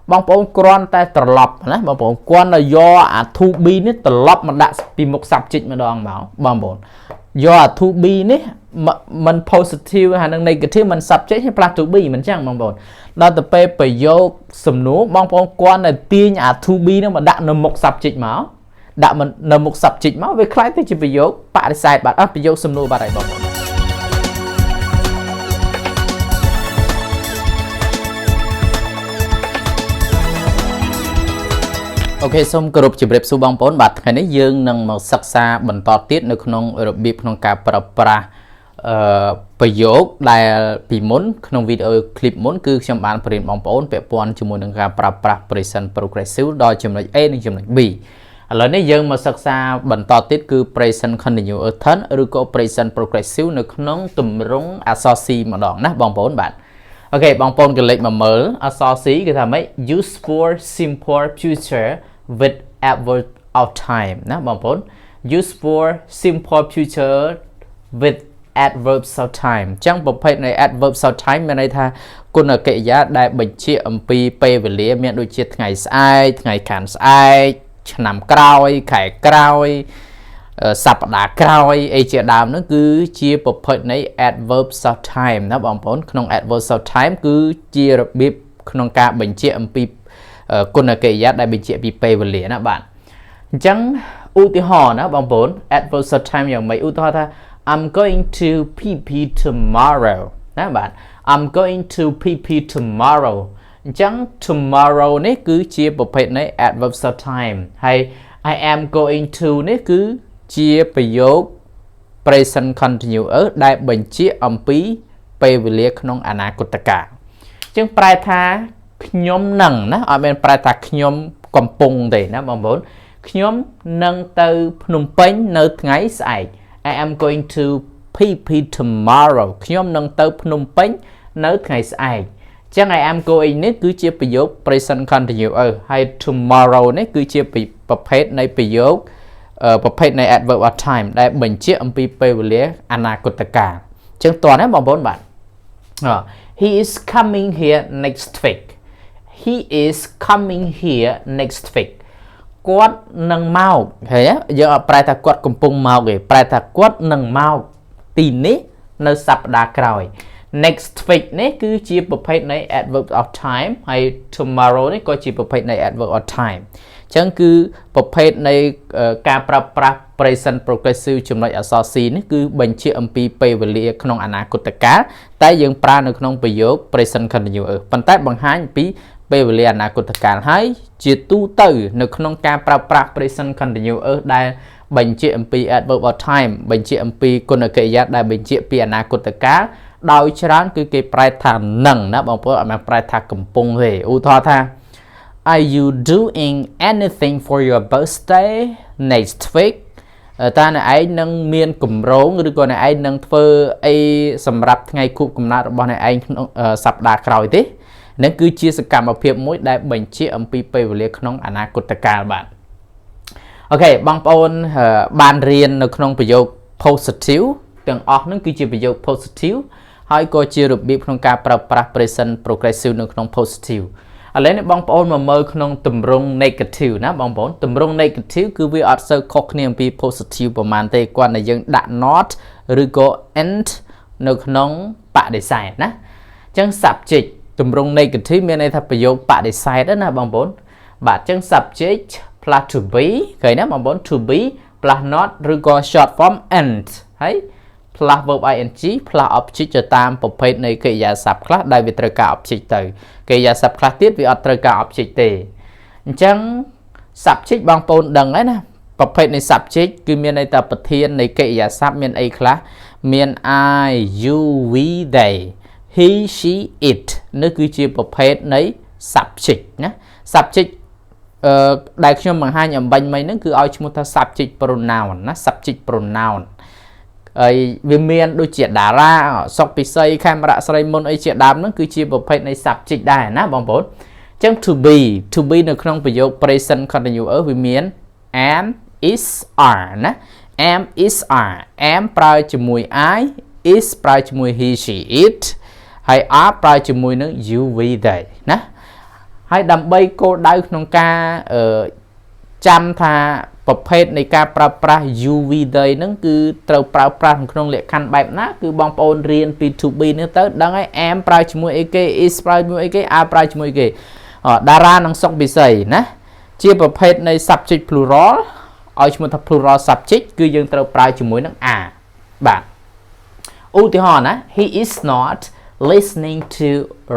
bong bóng quan tay trở lọc nè bong bóng quan là do to be nè trở lọc mà đã bị một subject mà đòn máu bong bóng do to be nè mình positive hay là negative mình subject hay plus to be mình chẳng bong bóng đó từ pe phải vô sầm nú bong bóng quan là tiên to be nó mà đã là một subject máu đã mình là một subject máu về khai thì chỉ phải vô bạn sai bạn áp phải vô sầm nú bạn này bong bóng ok xong group chỉ biết số bóng bốn bát cái này dương nâng một sắc xa bẩn to tiếtនៅក្នុងរបៀបក្នុងការប្រើប្រាស់ប្រយោគដែលពីមុនក្នុងវីដេអូ clip មុនគឺខ្ញុំបានប្រៀនបងប្អូនពាក់ព័ន្ធជាមួយនឹងការប្រើប្រាស់ present progressive ដល់ចំណុច A និងចំណុច B ឥឡូវនេះយើងមកសិក្សាបន្តទៀតគឺ present continuous tense ឬក៏ present progressive នៅក្នុងទម្រង់អក្សរ C ម្ដងណាបងប្អូនបាទអូខេបងប្អូនកលេចមកមើលអក្សរ C គឺថាម៉េច use for simple future with adverb of time ណាបងប្អូន use for simple future with adverbs of time ចឹងប្រភេទនៃ adverbs of time មានន័យថាគុណកិរិយាដែលបញ្ជាក់អំពីពេលវេលាមានដូចជាថ្ងៃស្អែកថ្ងៃខាងស្អែកឆ្នាំក្រោយខែក្រោយសប្តាហ៍ក្រោយអីជាដើមហ្នឹងគឺជាប្រភេទនៃ adverbs of time ណាបងប្អូនក្នុង adverbs of time គឺជារបៀបក្នុងការបញ្ជាក់អំពីគុណកិរិយាដែលបញ្ជាក់ពីពេលវេលាណាបាទអញ្ចឹងឧទាហរណ៍ណាបងប្អូន adverbs of time យ៉ាងម៉េចឧទាហរណ៍ថា I'm going to PP tomorrow ណាបាទ I'm going to PP tomorrow អញ្ចឹង tomorrow នេះគឺជាប្រភេទនៃ adverbs of time ហើយ I am going to នេះគឺជាប្រយោគ present continuous ដែលបញ្ជាក់អំពីពេលវេលាក្នុងអនាគតកាលអញ្ចឹងប្រែថាខ្ញុំនឹងណាអត់មានប្រែថាខ្ញុំកំពុងទេណាបងប្អូនខ្ញុំនឹងទៅភ្នំពេញនៅថ្ងៃស្អែក I am going to PP tomorrow ខ្ញុំនឹងទៅភ្នំពេញនៅថ្ងៃស្អែកអញ្ចឹង I am going នេះគឺជាប្រយោគ present continuous ហើយ tomorrow នេះគឺជាប្រភេទនៃប្រយោគប្រភេទនៃ adverb of time ដែលបញ្ជាក់អំពីពេលវេលាអនាគតកាលអញ្ចឹងតោះណាបងប្អូនបាទ He is coming here next week He is coming here next week គាត់នឹងមកឃើញយើងអត់ប្រែថាគាត់កំពុងមកទេប្រែថាគាត់នឹងមកទីនេះនៅសប្តាហ៍ក្រោយ next week នេះគឺជាប្រភេទនៃ adverb of time ហើយ tomorrow នេះក៏ជាប្រភេទនៃ adverb of time អញ្ចឹងគឺប្រភេទនៃការប្រើប្រាស់ present progressive ចំណុចអក្សរ C នេះគឺបញ្ជាក់អំពីពេលវេលាក្នុងអនាគតកាលតែយើងប្រើនៅក្នុងប្រយោគ present continuous ប៉ុន្តែបង្ហាញពីពេលវេលាអនាគតកាលហើយជាទូទៅនៅក្នុងការប្រើប្រាស់ present continuous ដែលបញ្ជាក់អំពី adverb of time បញ្ជាក់អំពីគុណកិរិយាដែលបញ្ជាក់ពីអនាគតកាលដោយច្រើនគឺគេប្រែថានឹងណាបងប្អូនអត់មែនប្រែថាកំពុងទេឧទាហរណ៍ថា Are you doing anything for your birthday next week តើអ្នកឯងនឹងមានគម្រោងឬក៏អ្នកឯងនឹងធ្វើអីសម្រាប់ថ្ងៃខួបកំណើតរបស់អ្នកឯងក្នុងសប្តាហ៍ក្រោយទេនឹងគឺជាសកម្មភាពមួយដែលបញ្ជាក់អំពីពេលវេលាក្នុងអនាគតកាលបាទអូខេបងប្អូនបានរៀននៅក្នុងប្រយោគ positive ទាំងអស់ហ្នឹងគឺជាប្រយោគ positive ហើយក៏ជារបៀបក្នុងការប្រើប្រាស់ present progressive នៅក្នុង positive ឥឡូវនេះបងប្អូនមកមើលក្នុងទម្រង់ negative ណាបងប្អូនទម្រង់ negative គឺវាអត់សូវខុសគ្នាអំពី positive ប្រហែលទេគាត់តែយើងដាក់ not ឬក៏ and នៅក្នុងបដិសេធណាអញ្ចឹង subject ទម្រង់ negative មានន័យថាប្រយោគបដិសេធណាបងប្អូនបាទអញ្ចឹង subject plus to be ឃើញណាបងប្អូន to be plus not ឬក៏ short form and ហើយ plus verb ing plus object ទៅតាមប្រភេទនៃកិរិយាសព្ទខ្លះដែលវាត្រូវការ object ទៅកិរិយាសព្ទខ្លះទៀតវាអត់ត្រូវការ object ទេអញ្ចឹង subject បងប្អូនដឹងហើយណាប្រភេទនៃ subject គឺមានន័យថាប្រធាននៃកិរិយាសព្ទមានអីខ្លះមាន I you we they he she it នេះគឺជាប្រភេទនៃ subject ណា subject ដែលខ្ញុំបង្ហាញអំបញ្ញមិញហ្នឹងគឺឲ្យឈ្មោះថា subject pronoun ណា subject pronoun ហើយវាមានដូចជាតារាសុកពិសីខេមរៈស្រីមុនអីជាដើមហ្នឹងគឺជាប្រភេទនៃ subject ដែរណាបងប្អូនអញ្ចឹង to be នៅក្នុងប្រយោគ present continuous វាមាន am is are ណា am is are am ប្រើជាមួយ I is ប្រើជាមួយ he she it ហើយ are ប្រើជាមួយនឹង you we they ណាហ hay đầm bay cô đau trong ca chăm thaประเภทในการปราบปราม UV ได้นั่นคือเราปราบปรามក្នុងលក្ខខណ្ឌបែបណាគឺបងប្អូនរៀនពី 2B នេះទៅដឹងហើយ am ប្រើជាមួយអីគេ is ប្រើជាមួយអីគេ are ប្រើជាមួយគេតារានឹងសុខវិស័យណាជាប្រភេទនៃ subject plural ឲ្យឈ្មោះថា plural subject គឺយើងត្រូវប្រើជាមួយនឹង are បាទឧទាហរណ៍ណា he is not listening to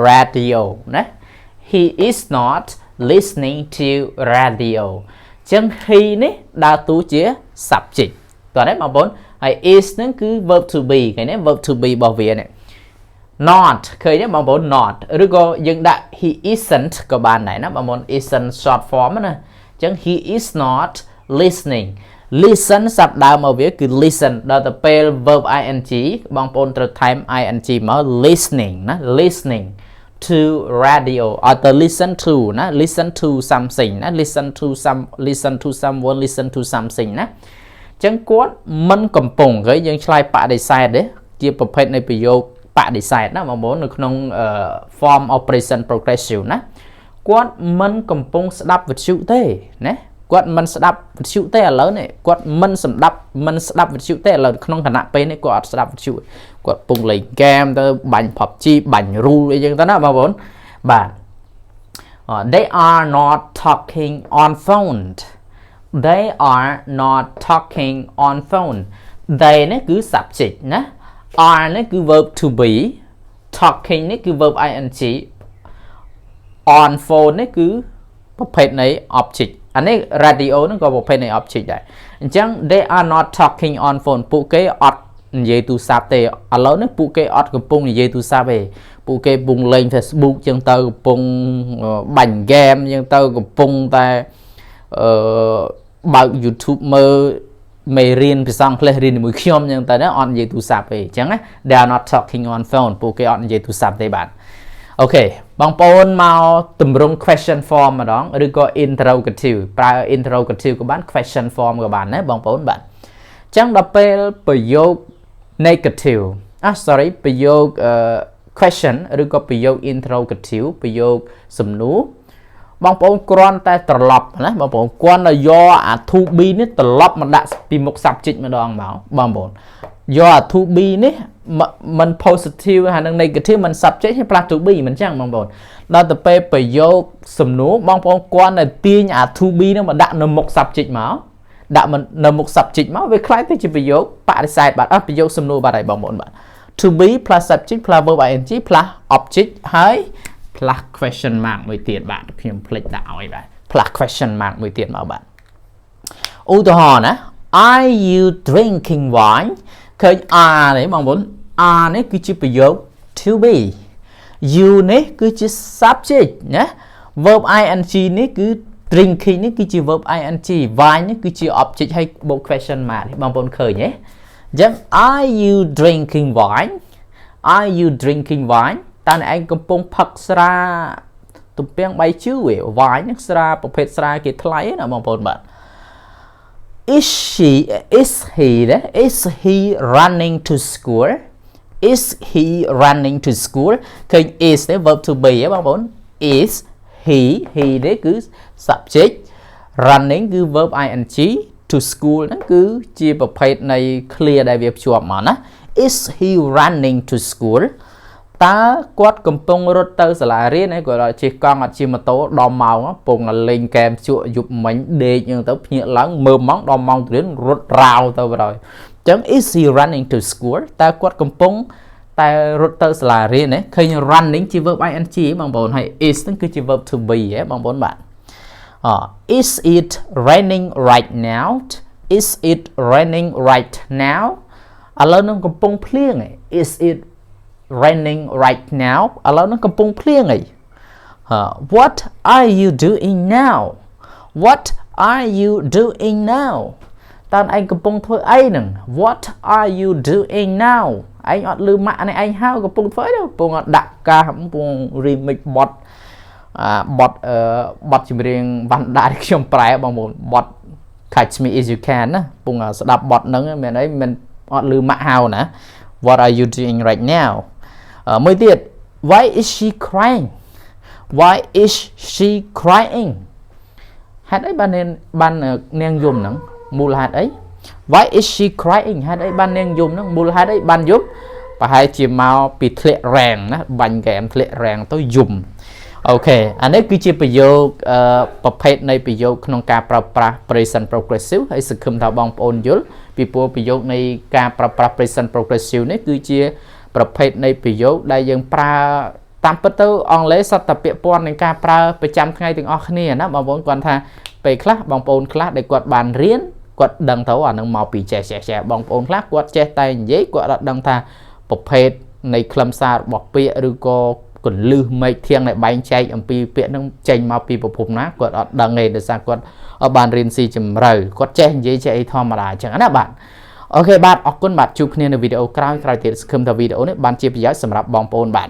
radio ណា he is not listening to radio ចឹង he នេះដើរតួជា subject តោះណាបងប្អូនហើយ is ហ្នឹងគឺ verb to be ឃើញទេ verb to be របស់វានេះ not ឃើញទេបងប្អូន not ឬក៏យើងដាក់ he isn't ក៏បានដែរណាបងប្អូន isn't short form ណាចឹង he is not listening listen សព្ទដើមរបស់វាគឺ listen ដល់ទៅពេល verb ing បងប្អូនត្រូវថែម ing មក listening ណា listening to radio or to listen to ណា listen to something ណា listen to someone listen to something ណាចឹងគាត់មិនកំពុងគេយើងឆ្លើយបដិសេធទេជាប្រភេទនៃប្រយោគបដិសេធណាបងប្អូននៅក្នុង form of present progressive ណាគាត់មិនកំពុងស្ដាប់វិទ្យុទេណាគាត់មិនស្ដាប់វិទ្យុទេឥឡូវនេះគាត់មិនស្ដាប់វិទ្យុទេឥឡូវក្នុងគណៈពេលនេះគាត់អត់ស្ដាប់វិទ្យុគាត់ពងលេងហ្គេមទៅបាញ់ PUBG បាញ់ rule អីចឹងទៅណាបងប្អូនបាទ they are not talking on phone they are not talking on phone they នេះគឺ subject ណា are នេះគឺ verb to be talking នេះគឺ verb ing on phone នេះគឺប្រភេទនៃ object អានេះ radio ហ្នឹងក៏ប្រភេទនៃ object ដែរអញ្ចឹង they are not talking on phone ពួកគេអត់និយាយទូរស័ព្ទទេឥឡូវនេះពួកគេអត់កំពុងនិយាយទូរស័ព្ទទេពួកគេកំពុងលេង Facebook ចឹងទៅកំពុងបាញ់ game ចឹងទៅកំពុងតែបើក YouTube មើលមេរៀនភាសាអង់គ្លេសរៀនជាមួយខ្ញុំចឹងទៅណាអត់និយាយទូរស័ព្ទទេអញ្ចឹងណា they are not talking on phone ពួកគេអត់និយាយទូរស័ព្ទទេបាទអូខេបងប្អូនមកតម្រង់ question form ម្ដងឬក៏ interrogative ប្រើ interrogative ក៏បាន question form ក៏បានដែរបងប្អូនបាទអញ្ចឹងដល់ពេលប្រយោគ negative sorry ប្រយោគquestion ឬក៏ប្រយោគ interrogative ប្រយោគសំណួរបងប្អូនគ្រាន់តែត្រឡប់ណាបងប្អូនគ្រាន់តែយកអា to be នេះត្រឡប់មកដាក់ពីមុខ subject ម្ដងមកបងប្អូនយកអា to be នេះមិន positive ហើយនឹង negative មិន subject ហើយផ្លាស់ to be មិនចឹងបងប្អូនដល់ទៅពេលប្រយោគសំណួរបងប្អូនគ្រាន់តែទាញអា to be នឹងមកដាក់នៅមុខ subject មកដាក់នៅមុខ subject មកវាคล้ายទៅជាប្រយោគបដិសេធបាទប្រយោគសំណួរបាទហើយបងប្អូនបាទ to be plus subject plus verb ing plus object ហើយ plus question mark មួយទៀតបាទខ្ញុំភ្លេចដាក់ឲ្យបាទ plus question mark មួយទៀតមកបាទឧទាហរណ៍ណា are you drinking wine ឃើញ are នេះបងប្អូន are នេះគឺជាប្រយោគ to be you នេះគឺជា subject ណា verb ing នេះគឺ drinking នេះគឺជា verb ing wine នេះគឺជា object ហើយបូក question mark នេះបងប្អូនឃើញទេអញ្ចឹង are you drinking wine are you drinking wine តើអ្នកឯងកំពុងផឹកស្រាទំពាំងបាយជូរ wine នេះស្រាប្រភេទស្រាគេថ្លៃណាបងប្អូនបាទ is he running to school is he running to school ឃើញ is នេះ verb to be ហ៎បងប្អូន is he នេះគឺ subject running គឺ verb ing to school ហ្នឹងគឺជាប្រភេទនៃ clear ដែលវាភ្ជាប់មកណា is he running to school តើគាត់កំពុងរត់ទៅសាលារៀនគាត់ជិះកង់អត់ជិះម៉ូតូដល់ម៉ោងពងលេងហ្គេមជក់យប់មិញដេកហ្នឹងទៅភ្ញាក់ឡើងមើលម៉ោងដល់ម៉ោងទៅរៀនរត់រាវទៅបណ្ដោយអញ្ចឹង is he running to school តើគាត់កំពុងតែរត់ទៅសាលារៀនឃើញ running ជា verb ing បងប្អូនហើយ is ហ្នឹងគឺជា verb to be បងប្អូនបាទis it raining right now is it raining right now ឥឡូវនឹងកំពុងភ្លៀងis it raining right now ឥឡូវនឹងកំពុងភ្លៀងwhat are you doing now what are you doing now តើឯងកំពុងធ្វើអីហ្នឹង what are you doing now ឯងអត់លឺម៉ាក់នេះឯងហៅកំពុងធ្វើអីកំពុងដាក់ការកំពុង remix បទចម្រៀងវណ្ណដាខ្ញុំប្រែបងប្អូនបទ Catch Me If You Can ណាកំពុងស្ដាប់បទហ្នឹងមែនអីមិនអត់លឺម៉ាក់ហៅណា what are you doing right now មួយទៀត why is she crying why is she crying hát ấy ban neng dùng nắng mù là hát ấy why is she crying hát ấy ban neng dùng nắng mù là hát ấy ban giúp và hai chị mau bị thẹn rèn á bánh kèm thẹn rèn tôi dùng ok anh ấy cứ chia bây giờประเภท ในประโยคក្នុងការប្រើប្រាស់ present progressive ហើយសង្ឃឹមថាបងប្អូនយល់ពីព្រោះប្រយោគនៃការប្រើប្រាស់ present progressive នេះគឺជាប្រភេទនៃប្រយោគដែលយើងប្រើតាមពិតទៅអង់គ្លេសសត្វតែពាក្យព័ន្ធនឹងការប្រើប្រចាំថ្ងៃទាំងអស់គ្នាណាបងប្អូនគាត់ថាពេលខ្លះបងប្អូនខ្លះដែលគាត់បានរៀនគាត់ដឹងទៅអានឹងមកពីចេះបងប្អូនខ្លះគាត់ចេះតែនិយាយគាត់អត់ដឹងថាប្រភេទនៃខ្លឹមសាររបស់ពាក្យឬក៏កលឹះមេឃធៀងដែលបែងចែកអំពីពាក្យនឹងចេញមកពីប្រភពណាគាត់អត់ដឹងទេដោយសារគាត់បានរៀនស៊ីជម្រៅគាត់ចេះនិយាយចេះអីធម្មតាអញ្ចឹងណាបាទអូខេបាទអរគុណបាទជួបគ្នានៅវីដេអូក្រោយទៀតសង្ឃឹមថាវីដេអូនេះបានជាប្រយោជន៍សម្រាប់បងប្អូនបាទ